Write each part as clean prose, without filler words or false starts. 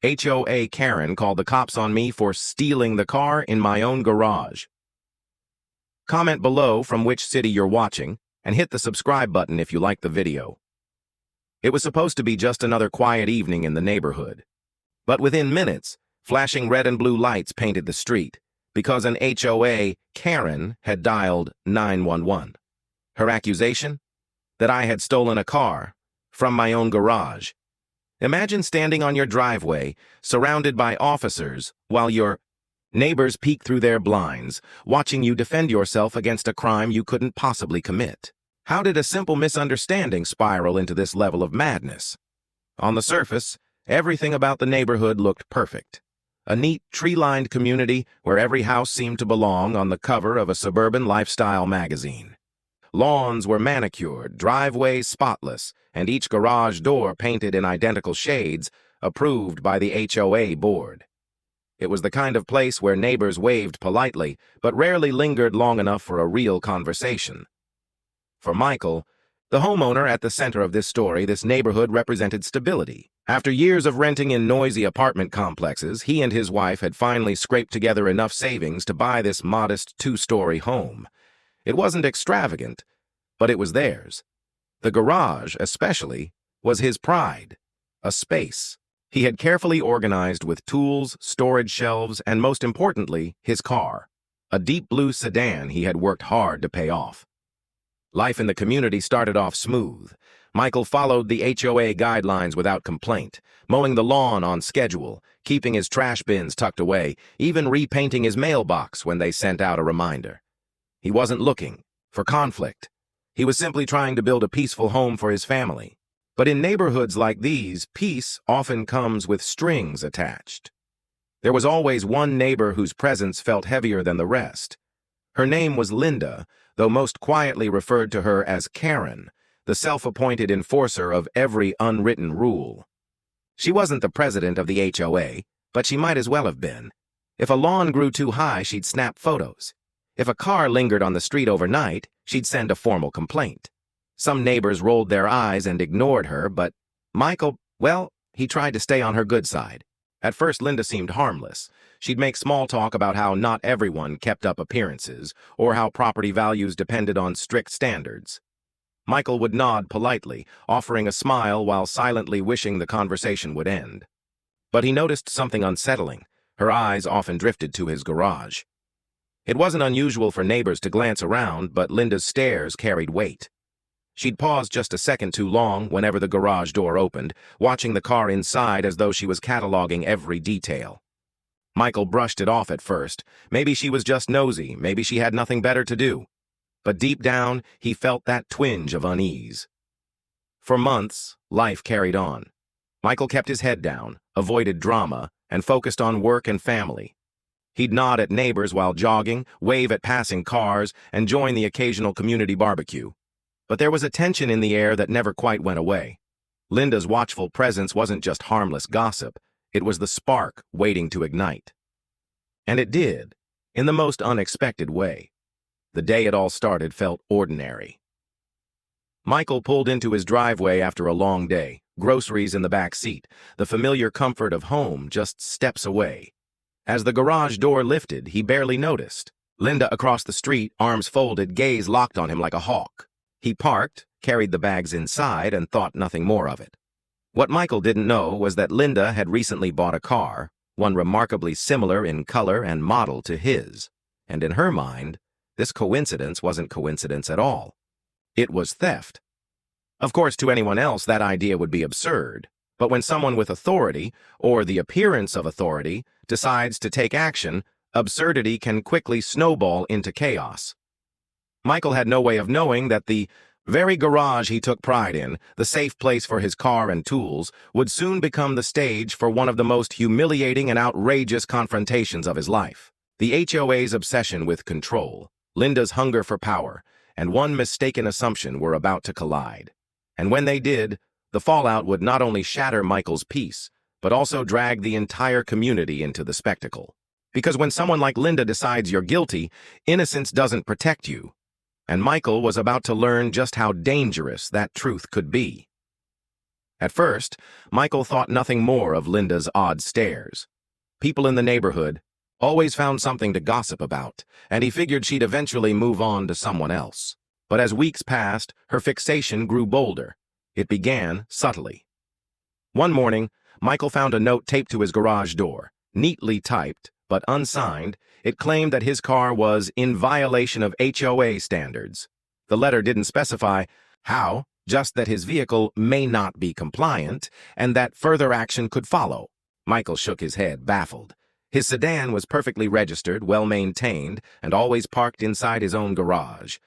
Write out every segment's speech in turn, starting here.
HOA Karen called the cops on me for stealing the car in my own garage. Comment below from which city you're watching, and hit the subscribe button if you like the video. It was supposed to be just another quiet evening in the neighborhood. But within minutes, flashing red and blue lights painted the street, because an HOA Karen had dialed 911. Her accusation? That I had stolen a car from my own garage. Imagine standing on your driveway, surrounded by officers, while your neighbors peek through their blinds, watching you defend yourself against a crime you couldn't possibly commit. How did a simple misunderstanding spiral into this level of madness? On the surface, everything about the neighborhood looked perfect. A neat, tree-lined community where every house seemed to belong on the cover of a suburban lifestyle magazine. Lawns were manicured, driveways spotless, and each garage door painted in identical shades, approved by the HOA board. It was the kind of place where neighbors waved politely, but rarely lingered long enough for a real conversation. For Michael, the homeowner at the center of this story, this neighborhood represented stability. After years of renting in noisy apartment complexes, he and his wife had finally scraped together enough savings to buy this modest two-story home. It wasn't extravagant, but it was theirs. The garage, especially, was his pride, a space he had carefully organized with tools, storage shelves, and most importantly, his car, a deep blue sedan he had worked hard to pay off. Life in the community started off smooth. Michael followed the HOA guidelines without complaint, mowing the lawn on schedule, keeping his trash bins tucked away, even repainting his mailbox when they sent out a reminder. He wasn't looking for conflict. He was simply trying to build a peaceful home for his family. But in neighborhoods like these, peace often comes with strings attached. There was always one neighbor whose presence felt heavier than the rest. Her name was Linda, though most quietly referred to her as Karen, the self-appointed enforcer of every unwritten rule. She wasn't the president of the HOA, but she might as well have been. If a lawn grew too high, she'd snap photos. If a car lingered on the street overnight, she'd send a formal complaint. Some neighbors rolled their eyes and ignored her, but Michael, well, he tried to stay on her good side. At first, Linda seemed harmless. She'd make small talk about how not everyone kept up appearances, or how property values depended on strict standards. Michael would nod politely, offering a smile while silently wishing the conversation would end. But he noticed something unsettling. Her eyes often drifted to his garage. It wasn't unusual for neighbors to glance around, but Linda's stares carried weight. She'd pause just a second too long whenever the garage door opened, watching the car inside as though she was cataloging every detail. Michael brushed it off at first. Maybe she was just nosy, maybe she had nothing better to do. But deep down, he felt that twinge of unease. For months, life carried on. Michael kept his head down, avoided drama, and focused on work and family. He'd nod at neighbors while jogging, wave at passing cars, and join the occasional community barbecue. But there was a tension in the air that never quite went away. Linda's watchful presence wasn't just harmless gossip, it was the spark waiting to ignite. And it did, in the most unexpected way. The day it all started felt ordinary. Michael pulled into his driveway after a long day, groceries in the back seat, the familiar comfort of home just steps away. As the garage door lifted, he barely noticed. Linda across the street, arms folded, gaze locked on him like a hawk. He parked, carried the bags inside, and thought nothing more of it. What Michael didn't know was that Linda had recently bought a car, one remarkably similar in color and model to his, and in her mind, this coincidence wasn't coincidence at all. It was theft. Of course, to anyone else, that idea would be absurd, but when someone with authority, or the appearance of authority, decides to take action, absurdity can quickly snowball into chaos. Michael had no way of knowing that the very garage he took pride in, the safe place for his car and tools, would soon become the stage for one of the most humiliating and outrageous confrontations of his life. The HOA's obsession with control, Linda's hunger for power, and one mistaken assumption were about to collide. And when they did, the fallout would not only shatter Michael's peace, but also drag the entire community into the spectacle. Because when someone like Linda decides you're guilty, innocence doesn't protect you. And Michael was about to learn just how dangerous that truth could be. At first, Michael thought nothing more of Linda's odd stares. People in the neighborhood always found something to gossip about, and he figured she'd eventually move on to someone else. But as weeks passed, her fixation grew bolder. It began subtly. One morning, Michael found a note taped to his garage door. Neatly typed, but unsigned, it claimed that his car was in violation of HOA standards. The letter didn't specify how, just that his vehicle may not be compliant, and that further action could follow. Michael shook his head, baffled. His sedan was perfectly registered, well-maintained, and always parked inside his own garage.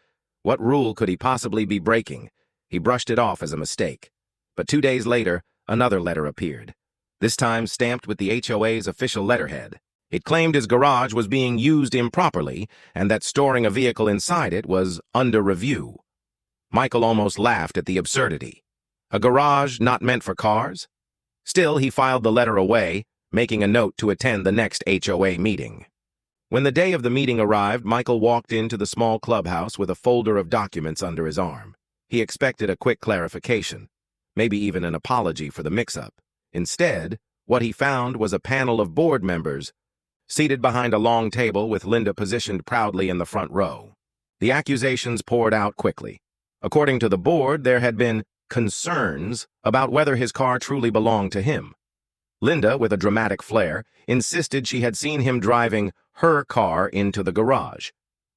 What rule could he possibly be breaking? He brushed it off as a mistake. But 2 days later, another letter appeared. This time stamped with the HOA's official letterhead. It claimed his garage was being used improperly, and that storing a vehicle inside it was under review. Michael almost laughed at the absurdity. A garage not meant for cars? Still, he filed the letter away, making a note to attend the next HOA meeting. When the day of the meeting arrived, Michael walked into the small clubhouse with a folder of documents under his arm. He expected a quick clarification, maybe even an apology for the mix-up. Instead, what he found was a panel of board members seated behind a long table with Linda positioned proudly in the front row. The accusations poured out quickly. According to the board, there had been concerns about whether his car truly belonged to him. Linda, with a dramatic flair, insisted she had seen him driving her car into the garage.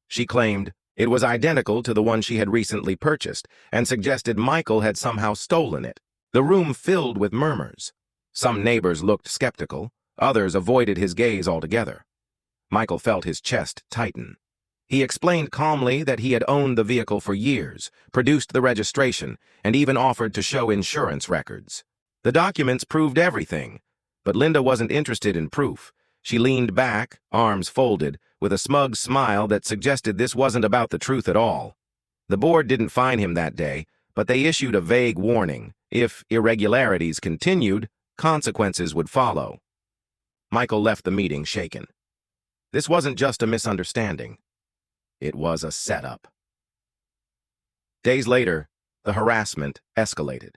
She claimed it was identical to the one she had recently purchased and suggested Michael had somehow stolen it. The room filled with murmurs. Some neighbors looked skeptical, others avoided his gaze altogether. Michael felt his chest tighten. He explained calmly that he had owned the vehicle for years, produced the registration, and even offered to show insurance records. The documents proved everything, but Linda wasn't interested in proof. She leaned back, arms folded, with a smug smile that suggested this wasn't about the truth at all. The board didn't fine him that day, but they issued a vague warning. If irregularities continued, consequences would follow. Michael left the meeting shaken. This wasn't just a misunderstanding. It was a setup. Days later, the harassment escalated.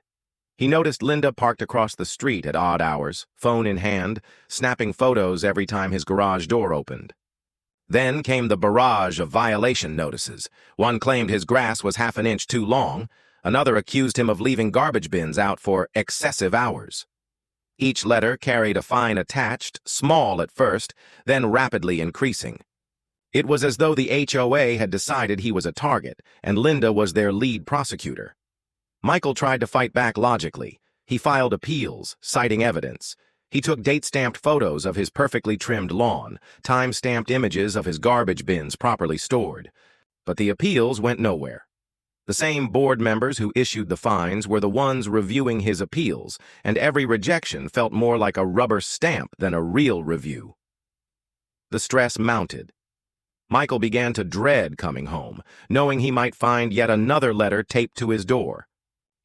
He noticed Linda parked across the street at odd hours, phone in hand, snapping photos every time his garage door opened. Then came the barrage of violation notices. One claimed his grass was half an inch too long. Another accused him of leaving garbage bins out for excessive hours. Each letter carried a fine attached, small at first, then rapidly increasing. It was as though the HOA had decided he was a target, and Linda was their lead prosecutor. Michael tried to fight back logically. He filed appeals, citing evidence. He took date-stamped photos of his perfectly trimmed lawn, time-stamped images of his garbage bins properly stored. But the appeals went nowhere. The same board members who issued the fines were the ones reviewing his appeals, and every rejection felt more like a rubber stamp than a real review. The stress mounted. Michael began to dread coming home, knowing he might find yet another letter taped to his door.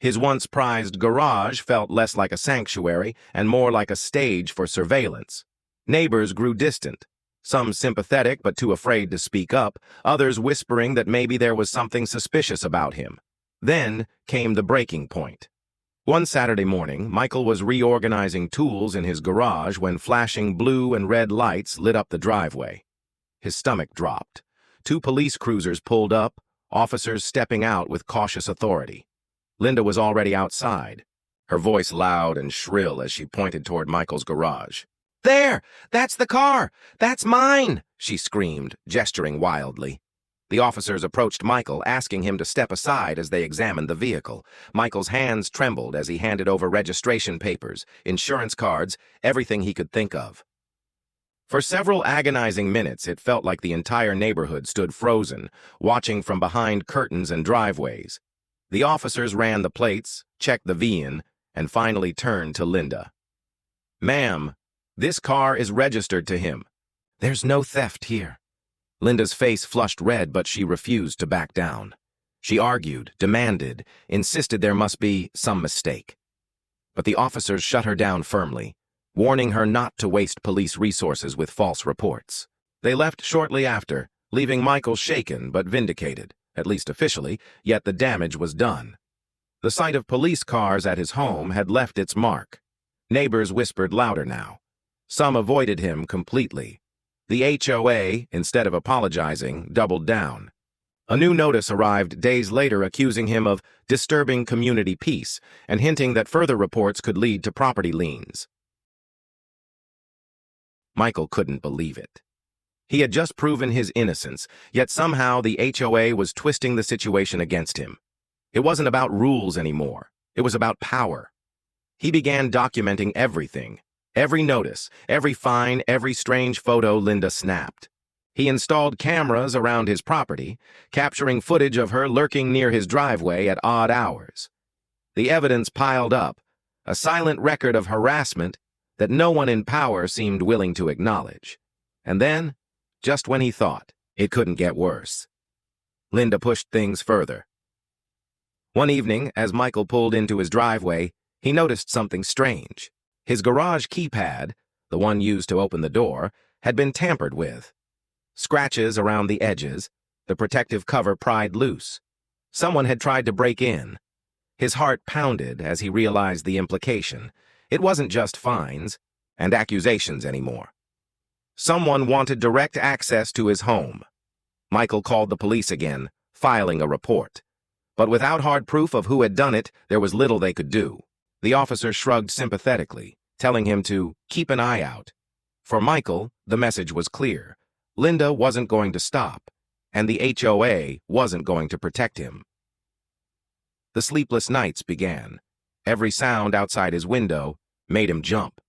His once prized garage felt less like a sanctuary and more like a stage for surveillance. Neighbors grew distant, some sympathetic but too afraid to speak up, others whispering that maybe there was something suspicious about him. Then came the breaking point. One Saturday morning, Michael was reorganizing tools in his garage when flashing blue and red lights lit up the driveway. His stomach dropped. 2 police cruisers pulled up, officers stepping out with cautious authority. Linda was already outside, her voice loud and shrill as she pointed toward Michael's garage. "There! That's the car! That's mine!" she screamed, gesturing wildly. The officers approached Michael, asking him to step aside as they examined the vehicle. Michael's hands trembled as he handed over registration papers, insurance cards, everything he could think of. For several agonizing minutes, it felt like the entire neighborhood stood frozen, watching from behind curtains and driveways. The officers ran the plates, checked the VIN, and finally turned to Linda. "Ma'am, this car is registered to him. There's no theft here." Linda's face flushed red, but she refused to back down. She argued, demanded, insisted there must be some mistake. But the officers shut her down firmly, warning her not to waste police resources with false reports. They left shortly after, leaving Michael shaken but vindicated, at least officially, yet the damage was done. The sight of police cars at his home had left its mark. Neighbors whispered louder now. Some avoided him completely. The HOA, instead of apologizing, doubled down. A new notice arrived days later accusing him of disturbing community peace and hinting that further reports could lead to property liens. Michael couldn't believe it. He had just proven his innocence, yet somehow the HOA was twisting the situation against him. It wasn't about rules anymore. It was about power. He began documenting everything. Every notice, every fine, every strange photo Linda snapped. He installed cameras around his property, capturing footage of her lurking near his driveway at odd hours. The evidence piled up, a silent record of harassment that no one in power seemed willing to acknowledge. And then, just when he thought it couldn't get worse, Linda pushed things further. One evening, as Michael pulled into his driveway, he noticed something strange. His garage keypad, the one used to open the door, had been tampered with. Scratches around the edges, the protective cover pried loose. Someone had tried to break in. His heart pounded as he realized the implication. It wasn't just fines and accusations anymore. Someone wanted direct access to his home. Michael called the police again, filing a report. But without hard proof of who had done it, there was little they could do. The officer shrugged sympathetically, telling him to keep an eye out. For Michael, the message was clear. Linda wasn't going to stop, and the HOA wasn't going to protect him. The sleepless nights began. Every sound outside his window made him jump.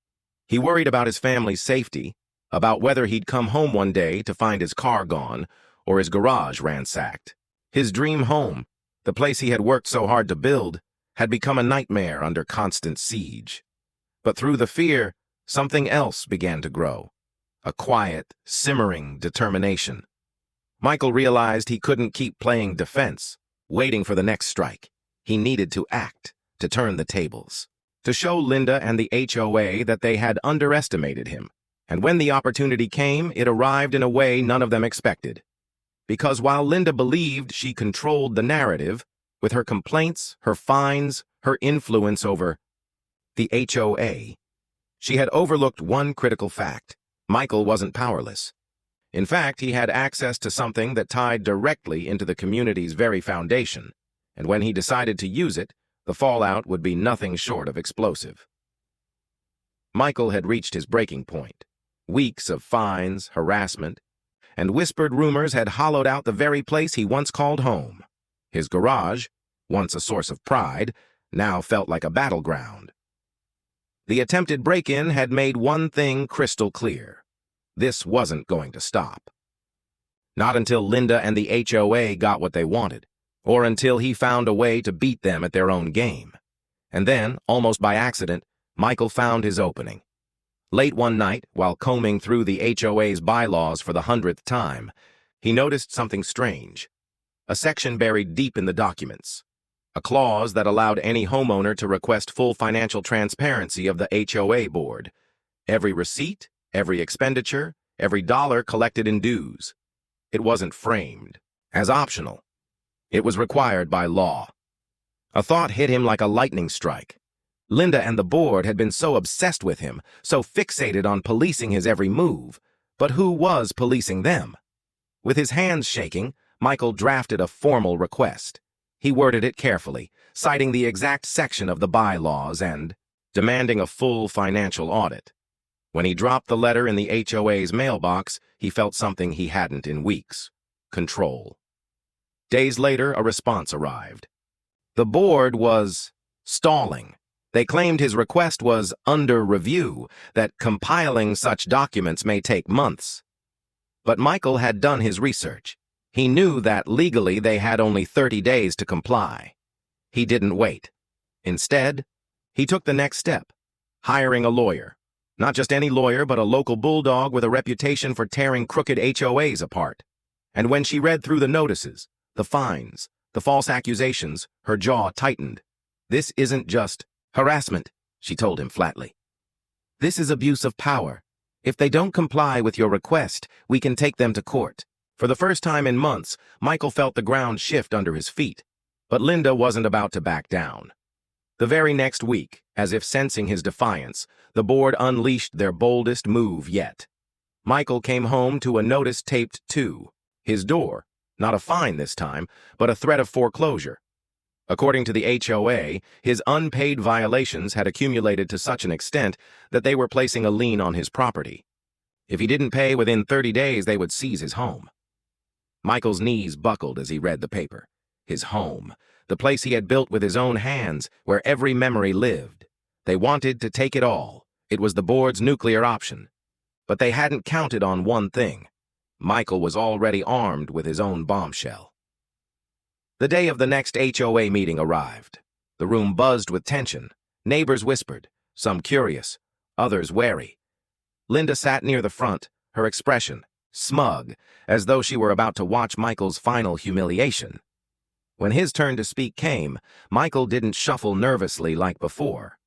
He worried about his family's safety, about whether he'd come home one day to find his car gone or his garage ransacked. His dream home, the place he had worked so hard to build, had become a nightmare under constant siege. But through the fear, something else began to grow. A quiet, simmering determination. Michael realized he couldn't keep playing defense, waiting for the next strike. He needed to act, to turn the tables, to show Linda and the HOA that they had underestimated him. And when the opportunity came, it arrived in a way none of them expected. Because while Linda believed she controlled the narrative, with her complaints, her fines, her influence over the HOA, she had overlooked one critical fact. Michael wasn't powerless. In fact, he had access to something that tied directly into the community's very foundation, and when he decided to use it, the fallout would be nothing short of explosive. Michael had reached his breaking point. Weeks of fines, harassment, and whispered rumors had hollowed out the very place he once called home. His garage, once a source of pride, now felt like a battleground. The attempted break-in had made one thing crystal clear. This wasn't going to stop. Not until Linda and the HOA got what they wanted, or until he found a way to beat them at their own game. And then, almost by accident, Michael found his opening. Late one night, while combing through the HOA's bylaws for the 100th time, he noticed something strange. A section buried deep in the documents. A clause that allowed any homeowner to request full financial transparency of the HOA board. Every receipt, every expenditure, every dollar collected in dues. It wasn't framed as optional. It was required by law. A thought hit him like a lightning strike. Linda and the board had been so obsessed with him, so fixated on policing his every move. But who was policing them? With his hands shaking, Michael drafted a formal request. He worded it carefully, citing the exact section of the bylaws and demanding a full financial audit. When he dropped the letter in the HOA's mailbox, he felt something he hadn't in weeks: control. Days later, a response arrived. The board was stalling. They claimed his request was under review, that compiling such documents may take months. But Michael had done his research. He knew that legally they had only 30 days to comply. He didn't wait. Instead, he took the next step, hiring a lawyer. Not just any lawyer, but a local bulldog with a reputation for tearing crooked HOAs apart. And when she read through the notices, the fines, the false accusations, her jaw tightened. This isn't just harassment, she told him flatly. This is abuse of power. If they don't comply with your request, we can take them to court. For the first time in months, Michael felt the ground shift under his feet. But Linda wasn't about to back down. The very next week, as if sensing his defiance, the board unleashed their boldest move yet. Michael came home to a notice taped to his door, not a fine this time, but a threat of foreclosure. According to the HOA, his unpaid violations had accumulated to such an extent that they were placing a lien on his property. If he didn't pay within 30 days, they would seize his home. Michael's knees buckled as he read the paper. His home, the place he had built with his own hands, where every memory lived. They wanted to take it all. It was the board's nuclear option. But they hadn't counted on one thing. Michael was already armed with his own bombshell. The day of the next HOA meeting arrived. The room buzzed with tension. Neighbors whispered, some curious, others wary. Linda sat near the front, her expression smug, as though she were about to watch Michael's final humiliation. When his turn to speak came, Michael didn't shuffle nervously like before.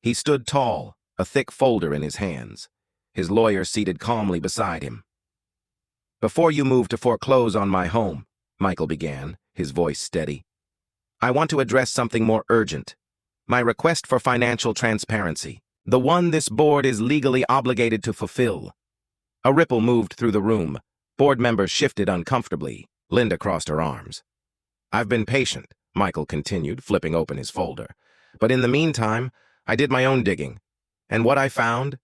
He stood tall, a thick folder in his hands, his lawyer seated calmly beside him. "Before you move to foreclose on my home," Michael began, his voice steady, "I want to address something more urgent. My request for financial transparency, the one this board is legally obligated to fulfill." A ripple moved through the room. Board members shifted uncomfortably. Linda crossed her arms. "I've been patient," Michael continued, flipping open his folder. "But in the meantime, I did my own digging. And what I found,"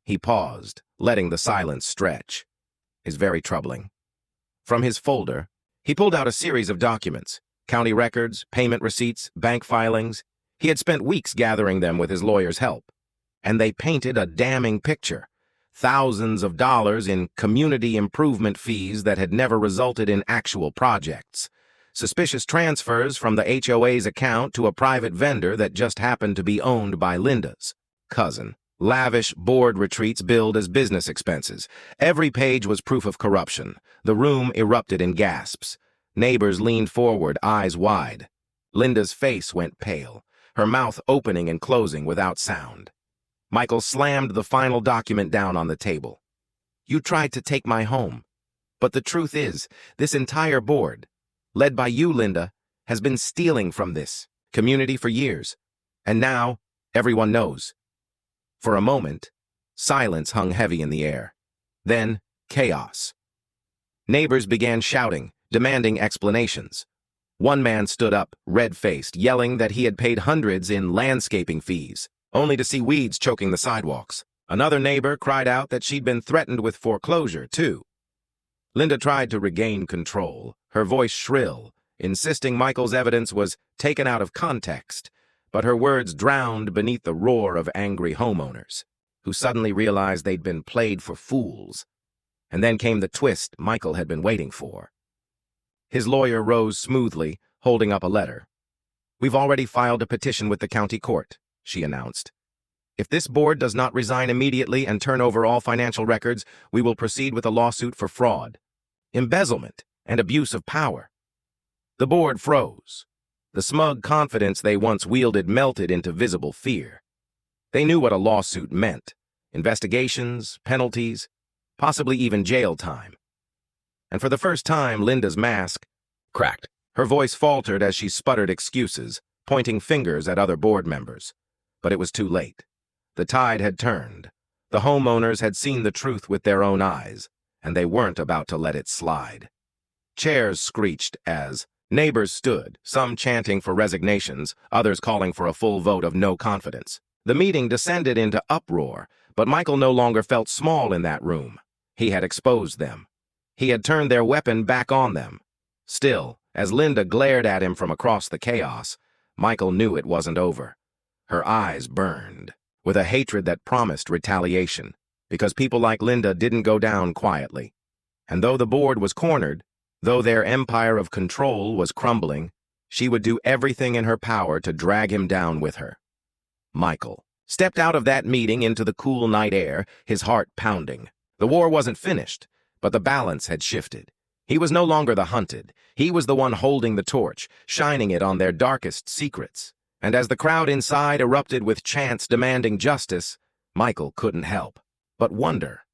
he paused, letting the silence stretch, "is very troubling." From his folder, he pulled out a series of documents, county records, payment receipts, bank filings. He had spent weeks gathering them with his lawyer's help. And they painted a damning picture. Thousands of dollars in community improvement fees that had never resulted in actual projects. Suspicious transfers from the HOA's account to a private vendor that just happened to be owned by Linda's cousin. Lavish board retreats billed as business expenses. Every page was proof of corruption. The room erupted in gasps. Neighbors leaned forward, eyes wide. Linda's face went pale, her mouth opening and closing without sound. Michael slammed the final document down on the table. "You tried to take my home. But the truth is, this entire board, led by you, Linda, has been stealing from this community for years. And now, everyone knows." For a moment, silence hung heavy in the air. Then, chaos. Neighbors began shouting, demanding explanations. One man stood up, red-faced, yelling that he had paid hundreds in landscaping fees, only to see weeds choking the sidewalks. Another neighbor cried out that she'd been threatened with foreclosure, too. Linda tried to regain control, her voice shrill, insisting Michael's evidence was taken out of context, but her words drowned beneath the roar of angry homeowners, who suddenly realized they'd been played for fools. And then came the twist Michael had been waiting for. His lawyer rose smoothly, holding up a letter. "We've already filed a petition with the county court," she announced. "If this board does not resign immediately and turn over all financial records, we will proceed with a lawsuit for fraud, embezzlement, and abuse of power." The board froze. The smug confidence they once wielded melted into visible fear. They knew what a lawsuit meant: investigations, penalties, possibly even jail time. And for the first time, Linda's mask cracked. Her voice faltered as she sputtered excuses, pointing fingers at other board members. But it was too late. The tide had turned. The homeowners had seen the truth with their own eyes, and they weren't about to let it slide. Chairs screeched as neighbors stood, some chanting for resignations, others calling for a full vote of no confidence. The meeting descended into uproar, but Michael no longer felt small in that room. He had exposed them. He had turned their weapon back on them. Still, as Linda glared at him from across the chaos, Michael knew it wasn't over. Her eyes burned, with a hatred that promised retaliation, because people like Linda didn't go down quietly. And though the board was cornered, though their empire of control was crumbling, she would do everything in her power to drag him down with her. Michael stepped out of that meeting into the cool night air, his heart pounding. The war wasn't finished, but the balance had shifted. He was no longer the hunted. He was the one holding the torch, shining it on their darkest secrets. And as the crowd inside erupted with chants demanding justice, Michael couldn't help but wonder,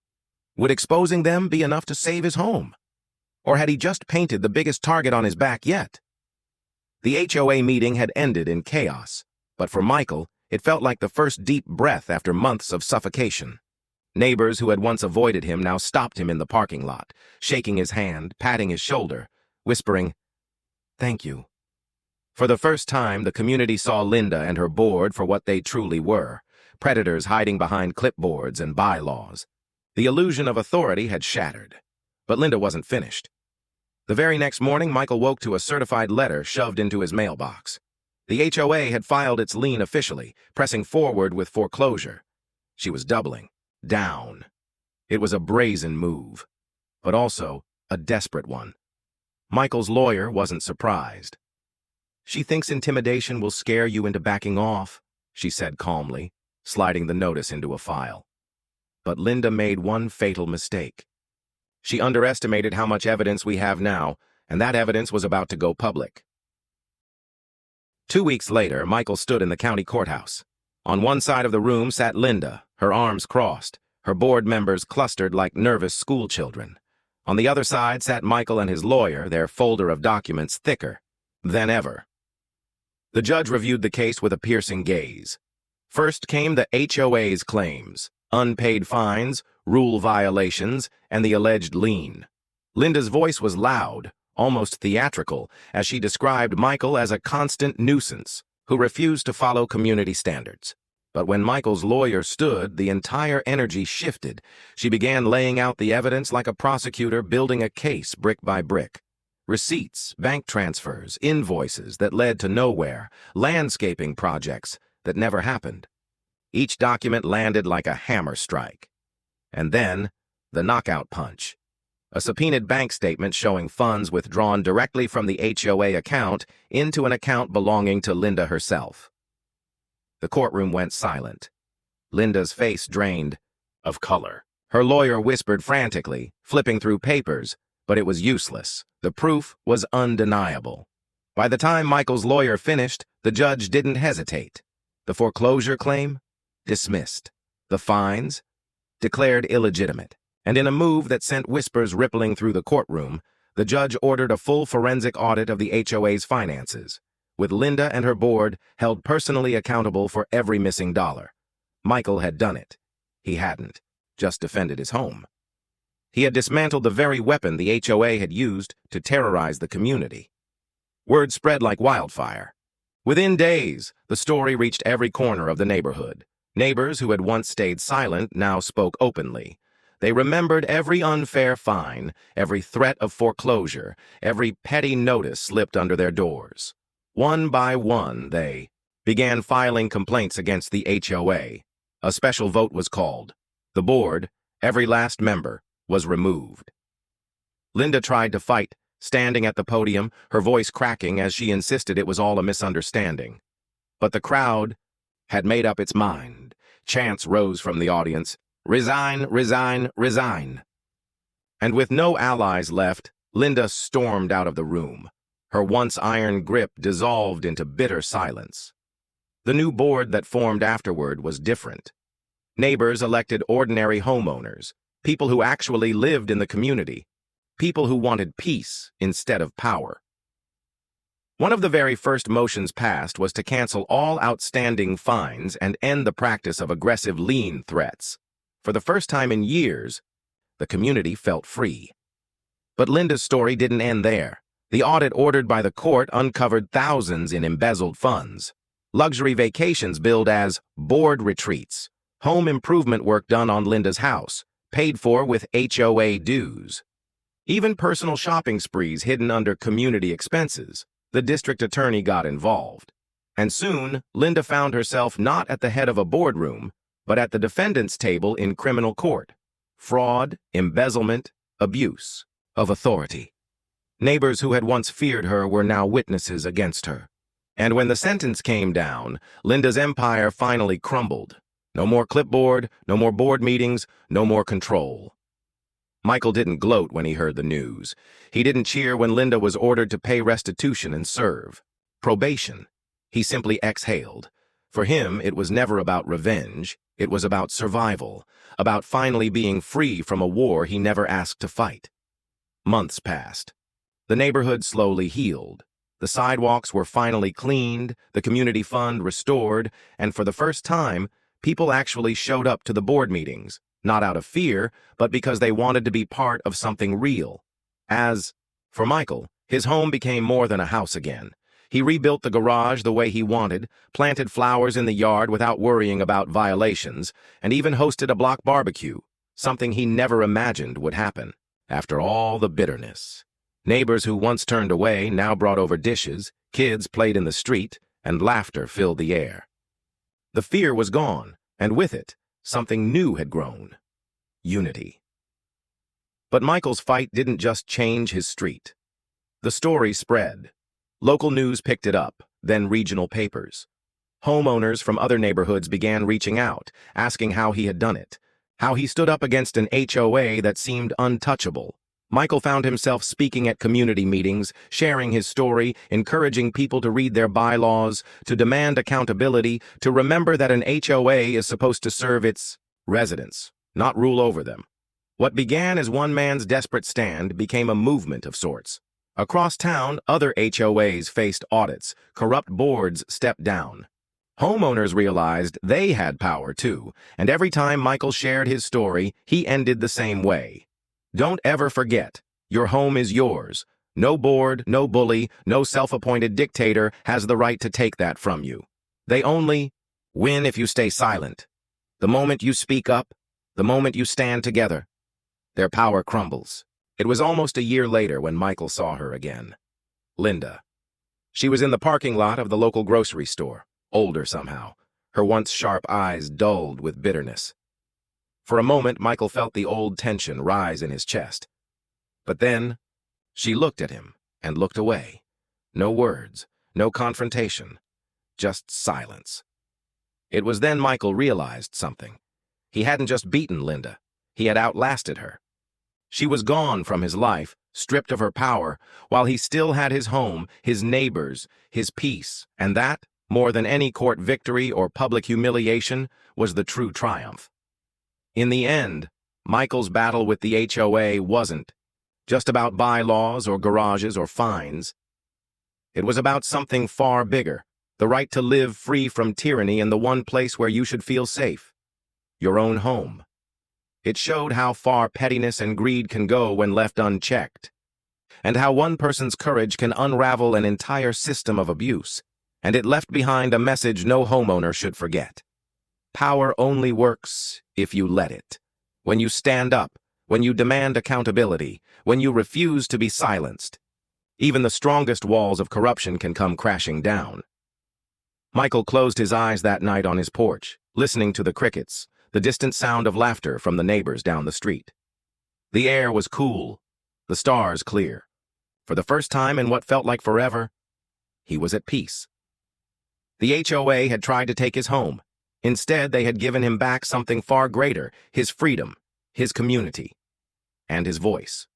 would exposing them be enough to save his home? Or had he just painted the biggest target on his back yet? The HOA meeting had ended in chaos, but for Michael, it felt like the first deep breath after months of suffocation. Neighbors who had once avoided him now stopped him in the parking lot, shaking his hand, patting his shoulder, whispering, "Thank you." For the first time, the community saw Linda and her board for what they truly were, predators hiding behind clipboards and bylaws. The illusion of authority had shattered, but Linda wasn't finished. The very next morning, Michael woke to a certified letter shoved into his mailbox. The HOA had filed its lien officially, pressing forward with foreclosure. She was doubling down. It was a brazen move, but also a desperate one. Michael's lawyer wasn't surprised. "She thinks intimidation will scare you into backing off," she said calmly, sliding the notice into a file. But Linda made one fatal mistake. She underestimated how much evidence we have now, and that evidence was about to go public. 2 weeks later, Michael stood in the county courthouse. On one side of the room sat Linda, her arms crossed, her board members clustered like nervous schoolchildren. On the other side sat Michael and his lawyer, their folder of documents thicker than ever. The judge reviewed the case with a piercing gaze. First came the HOA's claims, unpaid fines, rule violations, and the alleged lien. Linda's voice was loud, almost theatrical, as she described Michael as a constant nuisance who refused to follow community standards. But when Michael's lawyer stood, the entire energy shifted. She began laying out the evidence like a prosecutor building a case brick by brick. Receipts, bank transfers, invoices that led to nowhere, landscaping projects that never happened. Each document landed like a hammer strike. And then, the knockout punch. A subpoenaed bank statement showing funds withdrawn directly from the HOA account into an account belonging to Linda herself. The courtroom went silent. Linda's face drained of color. Her lawyer whispered frantically, flipping through papers, but it was useless. The proof was undeniable. By the time Michael's lawyer finished, the judge didn't hesitate. The foreclosure claim? Dismissed. The fines? Declared illegitimate. And in a move that sent whispers rippling through the courtroom, the judge ordered a full forensic audit of the HOA's finances, with Linda and her board held personally accountable for every missing dollar. Michael had done it. He hadn't just defended his home. He had dismantled the very weapon the HOA had used to terrorize the community. Word spread like wildfire. Within days, the story reached every corner of the neighborhood. Neighbors who had once stayed silent now spoke openly. They remembered every unfair fine, every threat of foreclosure, every petty notice slipped under their doors. One by one, they began filing complaints against the HOA. A special vote was called. The board, every last member, was removed. Linda tried to fight, standing at the podium, her voice cracking as she insisted it was all a misunderstanding. But the crowd had made up its mind. Chants rose from the audience. "Resign, resign, resign." And with no allies left, Linda stormed out of the room. Her once iron grip dissolved into bitter silence. The new board that formed afterward was different. Neighbors elected ordinary homeowners, people who actually lived in the community, people who wanted peace instead of power. One of the very first motions passed was to cancel all outstanding fines and end the practice of aggressive lien threats. For the first time in years, the community felt free. But Linda's story didn't end there. The audit ordered by the court uncovered thousands in embezzled funds. Luxury vacations billed as board retreats. Home improvement work done on Linda's house, paid for with HOA dues. Even personal shopping sprees hidden under community expenses. The district attorney got involved. And soon, Linda found herself not at the head of a boardroom, but at the defendant's table in criminal court. Fraud, embezzlement, abuse of authority. Neighbors who had once feared her were now witnesses against her. And when the sentence came down, Linda's empire finally crumbled. No more clipboard, no more board meetings, no more control. Michael didn't gloat when he heard the news. He didn't cheer when Linda was ordered to pay restitution and serve probation. He simply exhaled. For him, it was never about revenge. It was about survival, about finally being free from a war he never asked to fight. Months passed. The neighborhood slowly healed. The sidewalks were finally cleaned, the community fund restored, and for the first time, people actually showed up to the board meetings, not out of fear, but because they wanted to be part of something real. As for Michael, his home became more than a house again. He rebuilt the garage the way he wanted, planted flowers in the yard without worrying about violations, and even hosted a block barbecue, something he never imagined would happen. After all the bitterness, neighbors who once turned away now brought over dishes, kids played in the street, and laughter filled the air. The fear was gone, and with it, something new had grown: unity. But Michael's fight didn't just change his street. The story spread. Local news picked it up, then regional papers. Homeowners from other neighborhoods began reaching out, asking how he had done it, how he stood up against an HOA that seemed untouchable. Michael found himself speaking at community meetings, sharing his story, encouraging people to read their bylaws, to demand accountability, to remember that an HOA is supposed to serve its residents, not rule over them. What began as one man's desperate stand became a movement of sorts. Across town, other HOAs faced audits, corrupt boards stepped down. Homeowners realized they had power too, and every time Michael shared his story, he ended the same way. Don't ever forget, your home is yours. No board, no bully, no self-appointed dictator has the right to take that from you. They only win if you stay silent. The moment you speak up, the moment you stand together, their power crumbles. It was almost a year later when Michael saw her again. Linda. She was in the parking lot of the local grocery store, older somehow, her once sharp eyes dulled with bitterness. For a moment, Michael felt the old tension rise in his chest. But then, she looked at him and looked away. No words, no confrontation, just silence. It was then Michael realized something. He hadn't just beaten Linda, he had outlasted her. She was gone from his life, stripped of her power, while he still had his home, his neighbors, his peace, and that, more than any court victory or public humiliation, was the true triumph. In the end, Michael's battle with the HOA wasn't just about bylaws or garages or fines. It was about something far bigger, the right to live free from tyranny in the one place where you should feel safe, your own home. It showed how far pettiness and greed can go when left unchecked, and how one person's courage can unravel an entire system of abuse. And it left behind a message no homeowner should forget. Power only works if you let it. When you stand up, when you demand accountability, when you refuse to be silenced. Even the strongest walls of corruption can come crashing down. Michael closed his eyes that night on his porch, listening to the crickets, the distant sound of laughter from the neighbors down the street. The air was cool, the stars clear. For the first time in what felt like forever, he was at peace. The HOA had tried to take his home. Instead, they had given him back something far greater: his freedom, his community, and his voice.